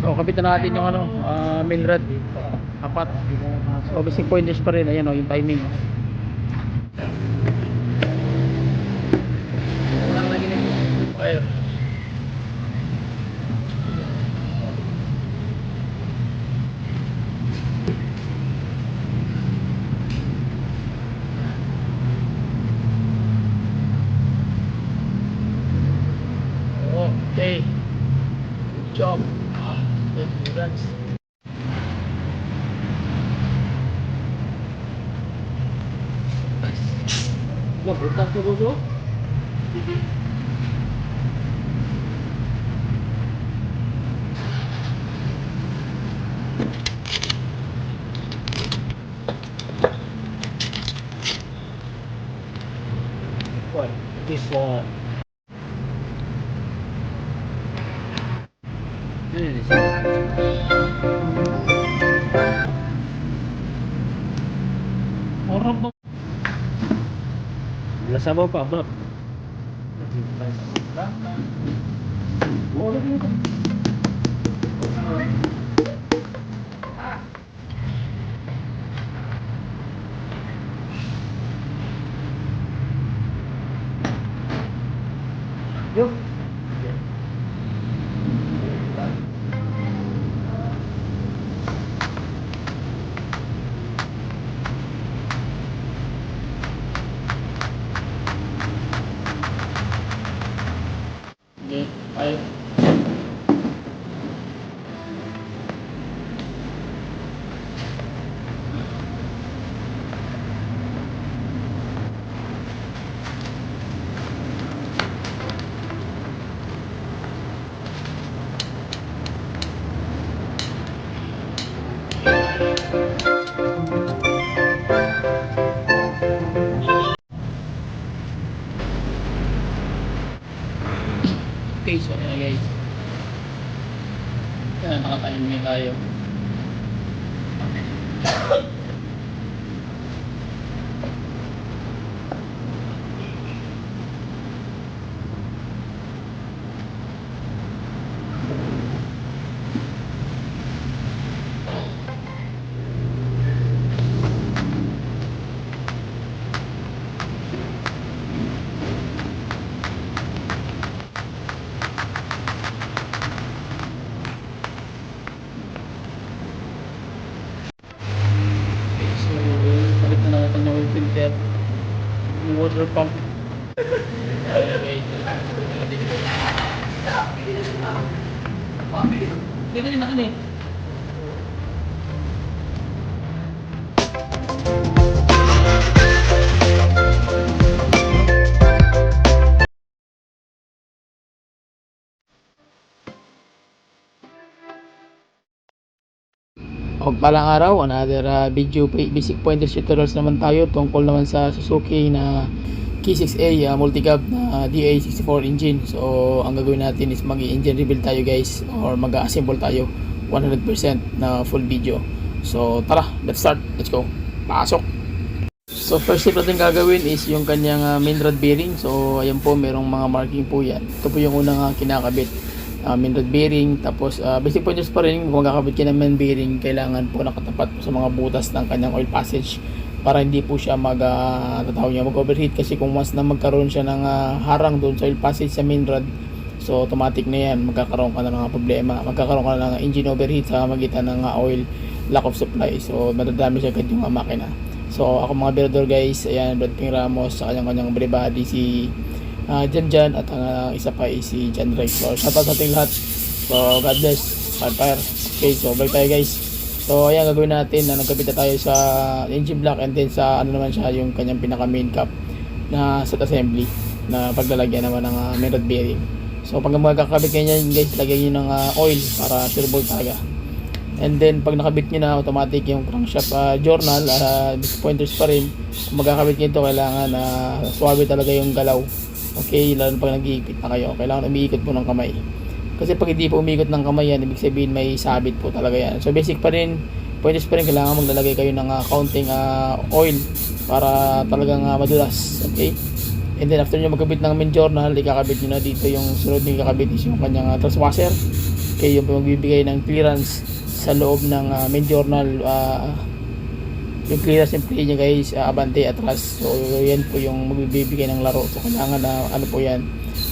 So kabit na natin yung main rod apat. So basic pointers pa rin. Ayan yung timing. Walang lagi na wire. Okay, good job. Endurance. Mabutas na gusto? What? This one. Orang ba? Lasa mo pa, bro. Orang mo. Yo. Okay, ayo. Okay, so ayan guys. Yan, nakatayin tayo. Filter, yung water pump. Okay. Dito rin nakan eh. Palang araw, another video basic pointers tutorials naman tayo tungkol naman sa Suzuki na K6A multicab na DA64 engine. So ang gagawin natin is mag-engine rebuild tayo guys, or mag-assemble tayo 100% na full video. So tara, let's start, let's go, pasok. So first step natin gagawin is yung kanyang main rod bearing. So ayan po, merong mga marking po yan. Ito po yung unang kinakabit, main rod bearing. Tapos basic pointers pa rin, kung magkakabit ka ng main bearing, kailangan po nakatapat po sa mga butas ng kanyang oil passage para hindi po siya mag-overheat. Kasi kung mas na magkaroon siya ng harang doon sa oil passage sa main rod, so automatic na yan, magkakaroon ka na ng problema, magkakaroon ka na ng engine overheat sa magitan ng oil lack of supply. So madadami siya agad yung makina. So ako mga birador guys, ayan, Brad Ping Ramos, sa kanyang everybody, si Jan at ang isa pa is si Jan Rex. So shoutout sa ating lahat. So God bless, fire. Okay, so balik tayo guys. So ayan, gagawin natin na nagkabit na tayo sa engine block, and then sa naman siya yung kanyang pinaka main cap na set assembly na paglalagyan naman ng main rod bearing. So pag magkakabit kayo niyan guys, lagyan niyo ng oil para sure ball talaga. And then pag nakabit nyo na, automatic yung crankshaft journal, pointers pa rin. Kung magkakabit nyo ito, kailangan suwabe talaga yung galaw. Okay, lalo pag nag-iikot na kayo, kailangan umiikot po ng kamay. Kasi pag hindi po umiikot ng kamay yan, ibig sabihin may sabit po talaga yan. So basic pa rin, pointers pa rin, kailangan maglalagay kayo ng counting oil para talagang madulas. Okay, and then after nyo magkabit ng main journal, ikakabit nyo na dito yung sunod nyo ikakabit is yung kanyang thrust washer. Okay, yung magbibigay ng clearance sa loob ng main journal. Yung clearance and play niya guys, abante atras. So yan po yung magbibigay ng laro. So kailangan na ano po yan,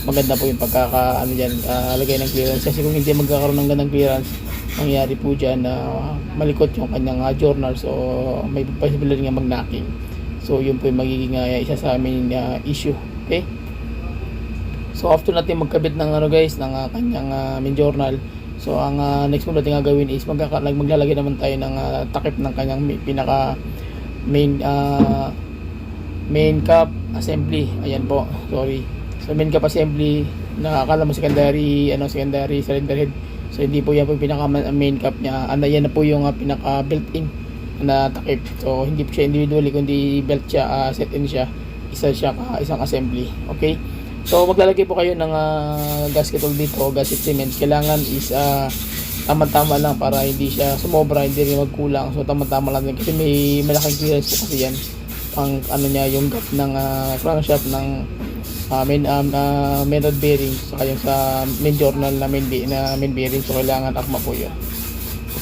maganda po yung pagkaka ano dyan, lagay ng clearance. Kasi kung hindi magkakaroon ng gandang clearance, mangyari po dyan na malikot yung kanyang journal. So may possibility nga mag-knocking. So yun po yung magiging isa sa amin issue. Okay, so after natin magkabit ng ano guys, ng kanyang main journal, so ang next muna natin gagawin is maglalagay naman tayo ng takip ng kanyang pinaka main cap assembly. Ayan po, sorry. So main cap assembly na akala mo secondary cylinder head. So hindi po yan po yung pinaka main cap niya. Yan na po yung pinaka built-in na takip. So hindi po siya individually kundi belt siya, set in siya. Isang assembly. Okay? So maglalagay po kayo ng gasket tool dito, gasket cement. Kailangan is tama-tama lang para hindi siya sumobra, hindi rin magkulang. So tama-tama lang din kasi may malaking clearance po kasi yan. Ang ano niya, yung gap ng crankshaft ng main rod bearing saka yung sa main journal na main bearing. So kailangan akma po yun.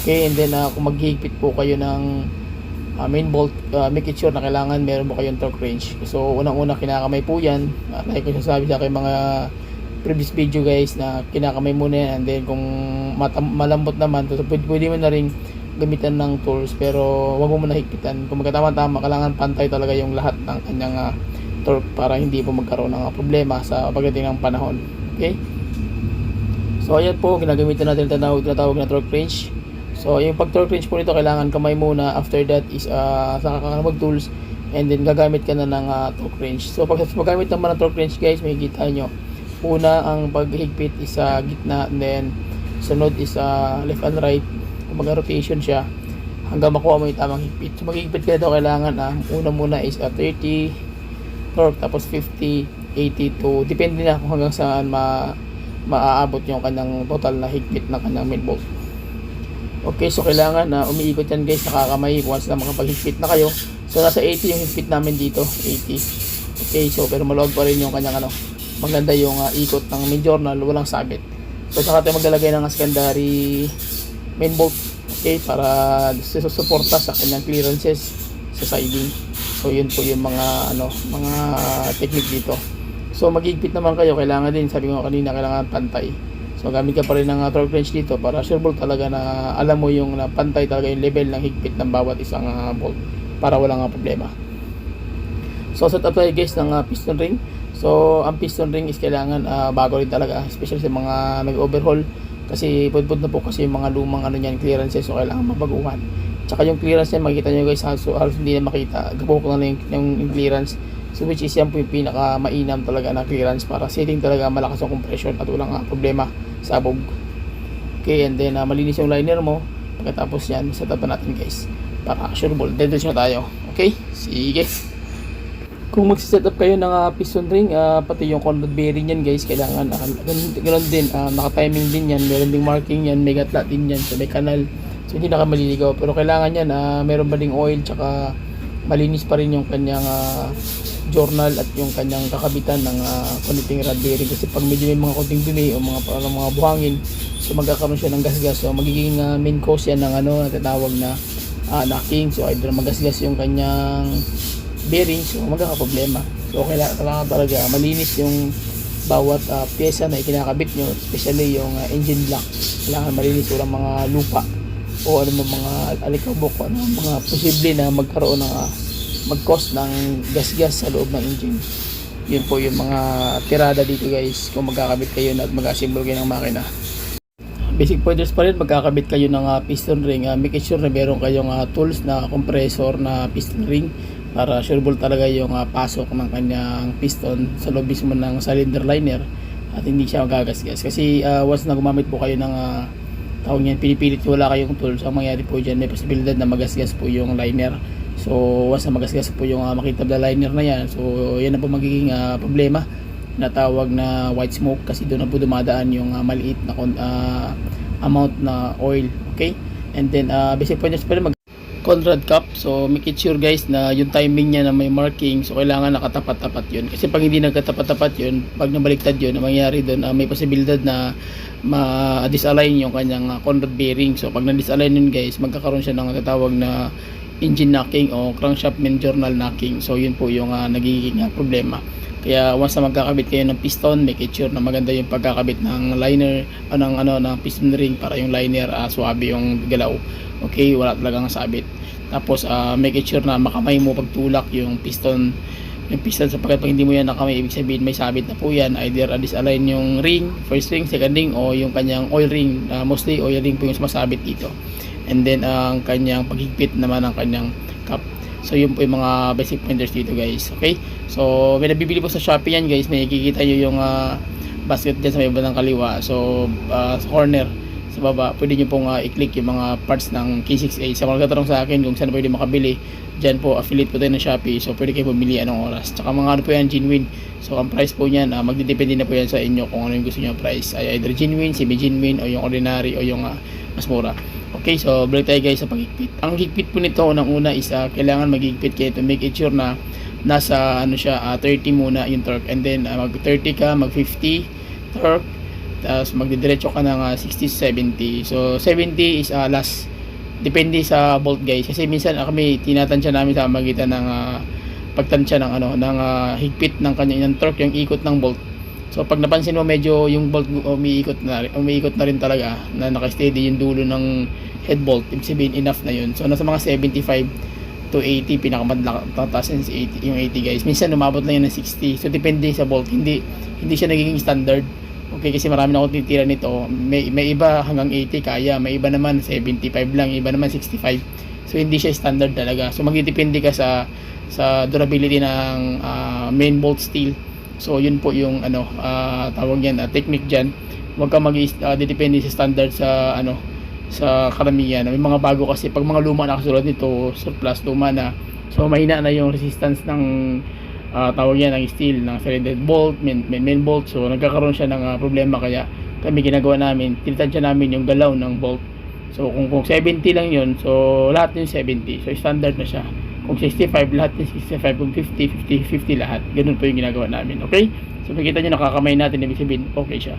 Okay, and then kung maghihigpit po kayo ng main bolt, make it sure na kailangan meron mo kayong torque wrench. So unang-una kinakamay po yan, like ko sasabi sa akin mga previous video guys na kinakamay muna yan, and then kung malambot naman so pwede mo na rin gamitan ng tools, pero wag mo muna higpitan. Kung magkatama-tama, kailangan pantay talaga yung lahat ng kanyang torque para hindi po magkaroon ng problema sa pagdating ng panahon. Okay, so ayan po, ginagamitan natin tinatawag na torque wrench. So yung pag torque wrench po nito, kailangan kamay muna. After that is saka ka mag tools, and then gagamit ka na ng torque wrench. So pag magamit naman ng torque wrench guys, makikita nyo, una ang paghigpit is sa gitna, and then sunod is left and right. Kumbaga rotation siya hanggang makuha mo yung tamang higpit. So maghigpit ka dito, kailangan una muna is 30 torque, tapos 50, 82, depende na kung hanggang saan maaabot yung kanyang total na higpit ng kanyang main bolt. Okay, so kailangan umiikot yan guys, nakakamay once na makapaghigpit na kayo. So nasa 80 yung higpit namin dito, 80. Okay, so pero maluwag pa rin yung kanyang maganda yung ikot ng main journal, walang sabit. So saka tayo maglalagay ng secondary main bolt, okay, para susuporta sa kanyang clearances sa siding. So yun po yung mga mga technique dito. So maghigpit naman kayo, kailangan din, sabi ko kanina, kailangan pantay. So gamit ka pa rin ng torque wrench dito para sure bolt talaga na alam mo yung pantay talaga yung level ng higpit ng bawat isang bolt para walang problema. So set up tayo guys ng piston ring. So ang piston ring is kailangan bago rin talaga, especially sa mga nag-overhaul, kasi pudpud na po kasi yung mga lumang niyan clearances, so kailangan mabaguhan. Tsaka yung clearance niyan makikita nyo guys, so halos hindi na makita, gabok na lang yung clearance. So which is yan po yung pinaka mainam talaga na clearance para setting talaga malakas ang compression at walang problema sabog. Okay, and then malinis yung liner mo. Pagkatapos yan, set up natin guys para sure bolt. Dito na tayo. Okay, sige. Kung mag-set up kayo ng piston ring, pati yung conrod bearing yan guys, kailangan ganoon din, naka-timing din yan, meron ding marking yan, may gatla din yan, so may kanal, so hindi na ka maliligaw. Pero kailangan yan, meron ba ding oil, tsaka malinis pa rin yung kanyang journal at yung kanyang kakabitan ng connecting rod bearing, kasi pag medyo may mga konting dumi o mga buhangin, so magkakaroon siya ng gasgas. So magiging main cause yan ng natatawag na knocking. So either magasgas yung kanyang bearing, so magkakaproblema. So kailangan talaga malinis yung bawat pyesa na ikinakabit nyo, especially yung engine block. Kailangan malinis, walang mga lupa o mga alikabok o mga posible na magkaroon ng mag-cause ng gasgas sa loob ng engine. Yun po yung mga tirada dito guys kung magkakabit kayo at mag-assemble kayo ng makina. Basic pointers pa rin, magkakabit kayo ng piston ring, make sure na meron kayong tools na compressor na piston ring para sure bolt talaga yung pasok ng kanyang piston sa loob mismo ng cylinder liner at hindi siya magagasgas. Kasi once na gumamit po kayo ng tawag niyan, pinipilit wala kayong tools, ang mangyari po dyan, may posibilidad na magasgas po yung liner. So once na magasgas po yung makitab na liner na yan, so yan na po magiging problema na tawag na white smoke, kasi doon na po dumadaan yung maliit na amount na oil. Okay, and then basic pointers pa rin, conrod cap. So make it sure guys na yung timing niya na may marking, so kailangan nakatapat-tapat yun, kasi pag hindi nagkatapat-tapat yun, pag nabaliktad yun, ang mangyari doon, may posibilidad na ma-disalign yung kanyang conrod bearing. So pag na-disalign yun guys, magkakaroon siya ng tatawag na engine knocking o crankshaft main journal knocking. So yun po yung nagiging problema. Kaya once na magkakabit kayo ng piston, make it sure na maganda yung pagkakabit ng liner ng piston ring para yung liner swabe yung galaw. Okay, wala talagang sabit. Tapos make it sure na makamay mo pagtulak yung piston sapagkat pag hindi mo yan nakamay, ibig sabihin may sabit na po yan. Either disalign yung ring, first ring, second ring, o yung kanyang oil ring. Mostly oil ring po yung sumasabit dito. And then ang kanyang paghigpit naman ng kanyang cap. So yun po yung mga basic pointers dito guys. Okay, so may nabibili po sa Shopee yan guys. May kikita nyo yung basket dyan sa may bandang kaliwa. So sa corner sa baba, pwede nyo pong i-click yung mga parts ng K6A. Sa mga nagtatanong sa akin kung saan pwede makabili, dyan po, affiliate po tayo ng Shopee. So pwede kayo pumili anong oras. Tsaka mga ano po yan, genuine. So ang price po niyan, magdidepende na po yan sa inyo kung ano yung gusto nyo price. Ay either genuine, semi-genuine, o yung ordinary, o yung mas mura. Okay, so balik tayo guys sa paghigpit. Ang higpit po nito, unang-una is kailangan maghigpit kayo to make it sure na nasa 30 muna yung torque. And then mag 30 ka, mag 50 torque. Tapos magdidiretso ka ng 60-70. So 70 is last. Depende sa bolt guys. Kasi minsan kami tinatansya namin sa magitan ng pagtansya ng higpit ng kanyang torque, yung ikot ng bolt. So pag napansin mo medyo yung bolt umiikot na rin talaga, na naka-steady yung dulo ng head bolt, ibig sabihin enough na yun. So nasa mga 75 to 80, pinakamatataas si 80, yung 80 guys. Minsan umabot lang yan ng 60. So depende sa bolt. Hindi siya nagiging standard. Okay, kasi marami na ako titira nito. May iba hanggang 80 kaya, may iba naman 75 lang, iba naman 65. So hindi siya standard talaga. So magdidepende ka sa durability ng main bolt steel. So yun po yung tawag yan, technique diyan. Huwag ka depende sa standard sa karamihan. May mga bago kasi pag mga luma na kasulad nito, surplus luma na. So mahina na yung resistance ng tawag yan ng steel, ng threaded bolt, main bolt. So nagkakaroon siya ng problema, kaya kami ginagawa namin, tinatansya namin yung galaw ng bolt. So kung 70 lang yun, so lahat yung 70, so standard na siya. Kung 65, lahat yung 65. Kung 50 lahat. Ganun po yung ginagawa namin. Okay, so makikita nyo nakakamay natin, ibig sabihin okay siya,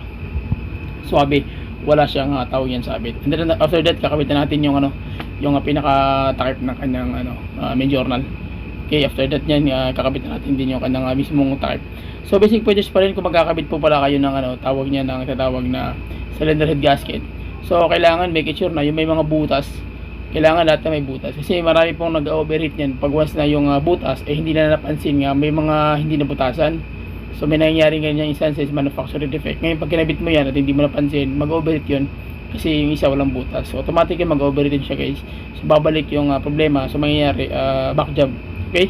swabe, wala siyang tawag yan sabit. And then after that, kakabitan natin yung pinaka-takip ng kanyang main journal. Okay, after that yan, kakabit natin din yung kanyang mismong type. So basic pointers pa rin kung magkakabit po pala kayo ng tawag niya ng tatawag na cylinder head gasket. So kailangan make it sure na yung may mga butas, kailangan lahat na may butas. Kasi marami pong nag-overheat yan. Pag once na yung butas, hindi na napansin nga, may mga hindi na butasan. So may nangyaring ganyan instances, manufacturing defect. Ngayon pag kinabit mo yan at hindi mo napansin, mag-overheat yun. Kasi yung isa walang butas. So automatic yung mag-overheat din siya guys. So babalik yung problema. So mangyayari, back jump. Okay,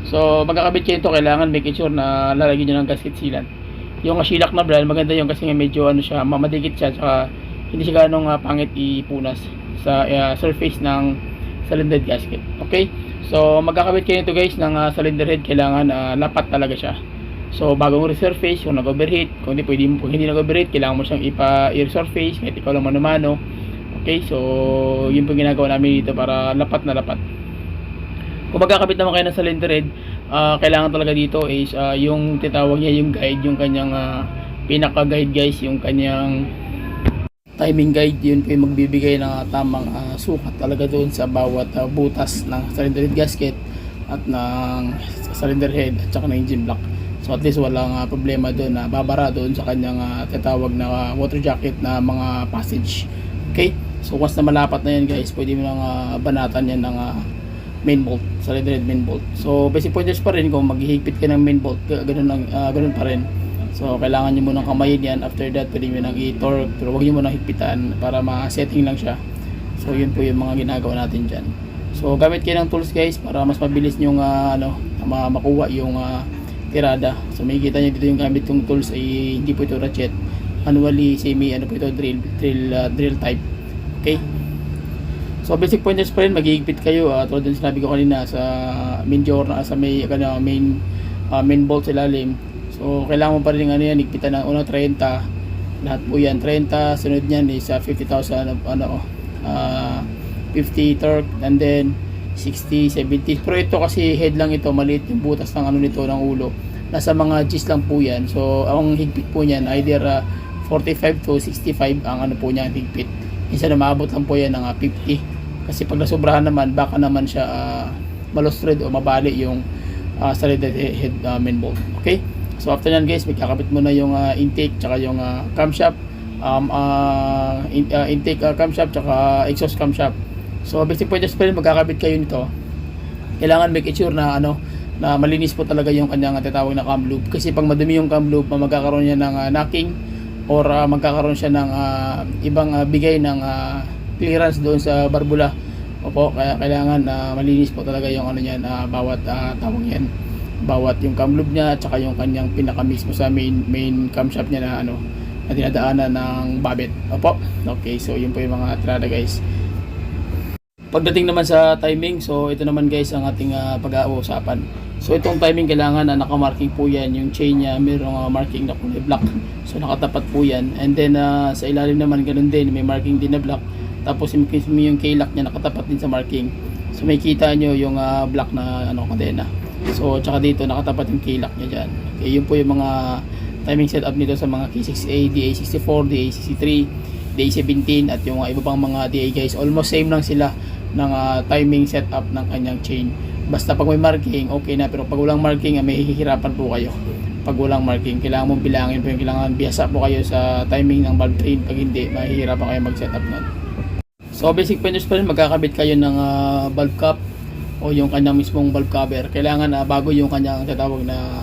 so magkakabit kayo ito, kailangan make sure na lalagyan nyo ng gasket sealant. Yung silak na brand, maganda yung kasi medyo siya, mamadikit siya, saka hindi siya ganong pangit ipunas sa surface ng cylinder gasket. Okay, so magkakabit kayo ito guys ng cylinder head, kailangan lapat talaga siya. So bagong resurface, kung nag-overheat, kung hindi nag-overheat, kailangan mo siyang ipa-resurface kahit ikaw lang mano-mano. Okay, so yun po ginagawa namin dito para lapat na lapat. Kung magkakabit naman kayo ng cylinder head, kailangan talaga dito is yung titawag niya yung guide, yung kanyang pinaka-guide guys, yung kanyang timing guide. Yun po yung magbibigay ng tamang sukat talaga doon sa bawat butas ng cylinder head gasket at ng cylinder head at saka ng engine block. So at least walang problema doon na babara doon sa kanyang titawag na water jacket na mga passage. Okay, so once na malapat na yan guys, pwede mo lang banatan yan ng main bolt, cylinder head main bolt. So basic pointers pa rin, kung maghihigpit ka ng main bolt, ganun pa rin. So kailangan nyo munang kamayin yan. After that, pwede nyo nang i-torque, pero huwag nyo munang higpitan para ma-setting lang siya. So yun po yung mga ginagawa natin dyan. So gamit kayo ng tools guys para mas mabilis nyo makuha yung tirada. So makikita nyo dito yung gamit kong tools ay hindi po ito ratchet, manually semi po ito drill type. Okay, so basic pointers pa rin, maghihigpit kayo tulad din sinabi ko kanina sa main journal, sa main bolt sa ilalim. So kailangan mo pa rin yan, higpitan ng unang 30, lahat po yan 30, sunod niyan is 50,000 50 torque, and then 60, 70. Pero ito kasi head lang ito, maliit yung butas ng nito ng ulo, nasa mga G's lang po yan. So ang higpit po niyan either 45 to 65 ang ano po niya, higpit. Minsan umabot lang po yan ng 50. Kasi pag nasobrahan naman, baka naman siya malustred o mabali yung threaded head main bolt. Okay? So after nyan guys, magkakabit mo na yung intake tsaka yung camshaft, intake camshaft tsaka exhaust camshaft. So basic pointers pa rin, magkakabit kayo nito. Kailangan make sure na na malinis po talaga yung kanyang tinatawag na cam loop. Kasi pag madumi yung cam loop, magkakaroon niya ng knocking or magkakaroon siya ng ibang bigay ng clearance doon sa barbula. Opo, kaya kailangan malinis po talaga yung ano niyan, bawat tawag yan, bawat yung cam loop niya at saka yung kanyang pinaka mismo sa main camshaft niya na na dinadaanan ng babet. Opo. Okay, so yun po yung mga trada guys. Pagdating naman sa timing, so ito naman guys ang ating pag-uusapan. So itong timing kailangan na nakamarking po yan, yung chain niya mayroong marking na kulay black. So nakatapat po yan. And then sa ilalim naman ganoon din, may marking din na black. Tapos yung K-lock niya nakatapat din sa marking. So may kita nyo yung black na kadena. So tsaka dito nakatapat yung K-lock niya dyan. Okay, yun po yung mga timing setup nito sa mga K6A, DA64, DA63, DA17 at yung iba pang mga DA guys. Almost same lang sila ng timing setup ng kanyang chain. Basta pag may marking, okay na. Pero pag walang marking, may hihirapan po kayo. Pag walang marking, kailangan mong bilangin po yung kailangan. Biyasa po kayo sa timing ng valve train. Pag hindi, mahihirapan kayo mag-setup nun. So basic pointers pa rin, magkakabit kayo ng valve cap o yung kanyang mismong valve cover. Kailangan bago yung kanyang tatawag na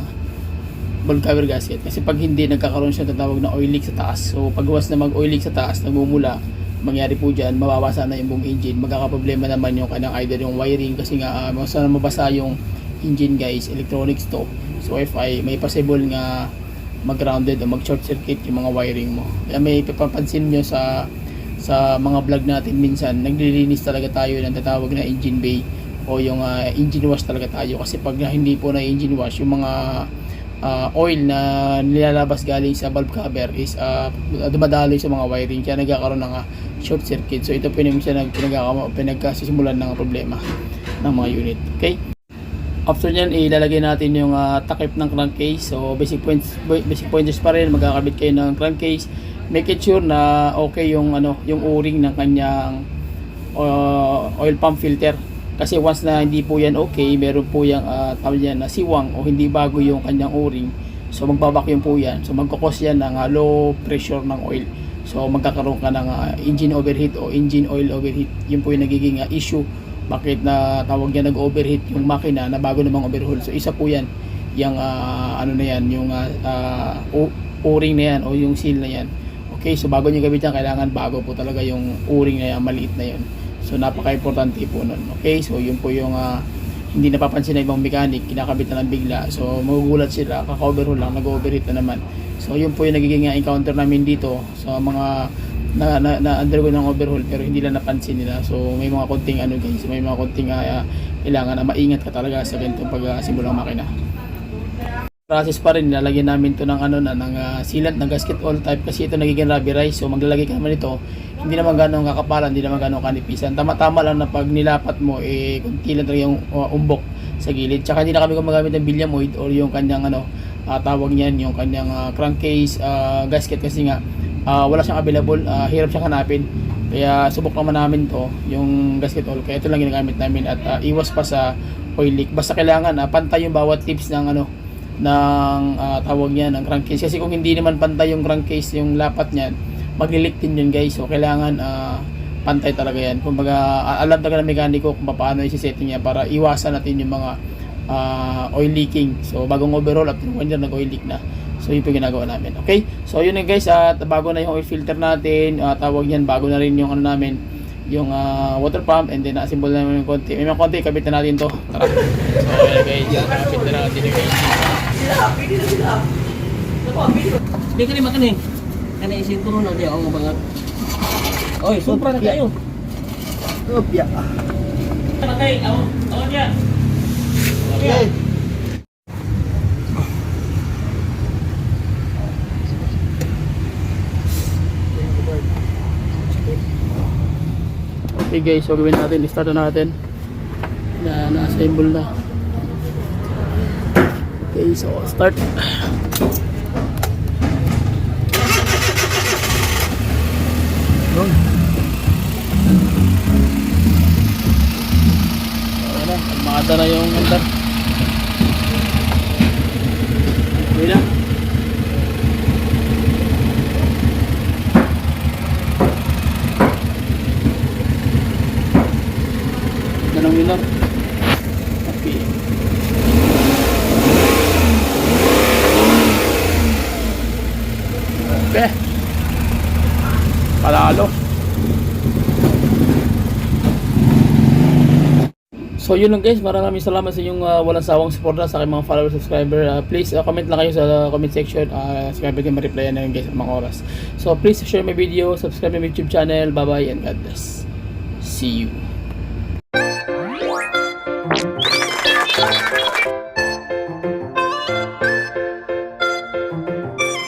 valve cover gasket. Kasi pag hindi, nagkakaroon siya tatawag na oil leak sa taas. So pagwas na mag-oil leak sa taas, nagmumula, mangyari po dyan, mababasa na yung buong engine. Magkakaproblema naman yung kanyang either yung wiring kasi nga mabasa yung engine guys, electronics to. So if may possible nga mag-grounded o mag-short circuit yung mga wiring mo. Kaya may papansin nyo sa mga vlog natin minsan, naglilinis talaga tayo ng tatawag na engine bay o yung engine wash talaga tayo. Kasi pag hindi po na engine wash, yung mga oil na nilalabas galing sa valve cover is dumadaloy sa mga wiring, kaya nagkakaroon ng short circuit. So ito po yung pinagkasisimulan ng problema ng mga unit. Okay, after nyan ilalagay natin yung takip ng crankcase. So basic pointers pa rin, magkakabit kayo ng crankcase. Make it sure na okay yung yung o-ring ng kanyang oil pump filter. Kasi once na hindi po yan okay, meron po yung tawag yan na siwang o hindi bago yung kanyang o-ring. So magbabacuum po yan. So magkakos yan ng low pressure ng oil. So magkakaroon ka ng engine overheat o engine oil overheat. Yun po yung nagiging issue. Bakit na tawag yan nag-overheat yung makina na bago namang overhaul. So isa po yan, yung na yan, yung o-ring na yan o yung seal na yan. Okay, so bago nyo gamitin, kailangan bago po talaga yung o-ring na yan, maliit na yun. So napaka-importante po nun. Okay, so yun po yung hindi napapansin na ibang mechanic, kinakabit na lang bigla. So magugulat sila, kaka-overhaul lang, nag-overheat na naman. So yun po yung nagiging encounter namin dito sa mga na-undergo ng overhaul pero hindi lang napansin nila. So may mga konting guys, may mga konting kailangan na maingat ka talaga sa ganitong pagsimulang makina. Process pa rin, nilalagyan namin to ng ng sealant ng gasket all type kasi ito nagiging rubberized. So maglalagay ka naman ito, hindi naman gano'ng kakapalan, hindi naman gano'ng kanipisan. Tama-tama lang na pag nilapat mo kunti lang yung umbok sa gilid. Tsaka hindi na kami gumagamit ng bilyamoid or yung kanyang tawag niyan, yung kanyang crankcase gasket kasi nga wala siyang available, hirap siyang hanapin. Kaya subok naman namin to, yung gasket oil. Kaya ito lang ginagamit namin at iwas pa sa oil leak. Basta kailangan pantay yung bawat tips ng tawag niyan ng crankcase. Kasi kung hindi naman pantay yung crankcase, yung lapat niyan, mag-leak din yun guys. So kailangan pantay talaga yan. Kumbaga alam talaga ng mekaniko kung paano i-setting niya para iwasan natin yung mga oil leaking. So bagong overhaul after 1 year nag-oil leak na. So yun po ginagawa namin. Okay, so yun na guys, at bago na yung oil filter natin, tawag yan, bago na rin yung namin, yung water pump, and then na-assemble namin yung konti. May mga konti, kabit na natin to. Tara. So yun guys, kabit na natin yung guys. Hindi ka rin makaning. Kana isin ko na dia ang bangat. Oy, supra na kayo. Opya. Patay, awan niya. Okay. Okay guys, so gawin natin, start na natin. Na-assemble na. Okay, so start. Yun. Ayan na, almada na yung andar. Okay na. Ganang winner. Okay. Okay. Palalo. So yun lang guys, maraming salamat sa inyong walang sawang suporta sa aking mga follower subscriber. Please comment lang kayo sa comment section. Subscribe kayo, ma-replyan na yun guys sa mga oras. So please share my video, subscribe my YouTube channel. Bye bye and God bless. See you.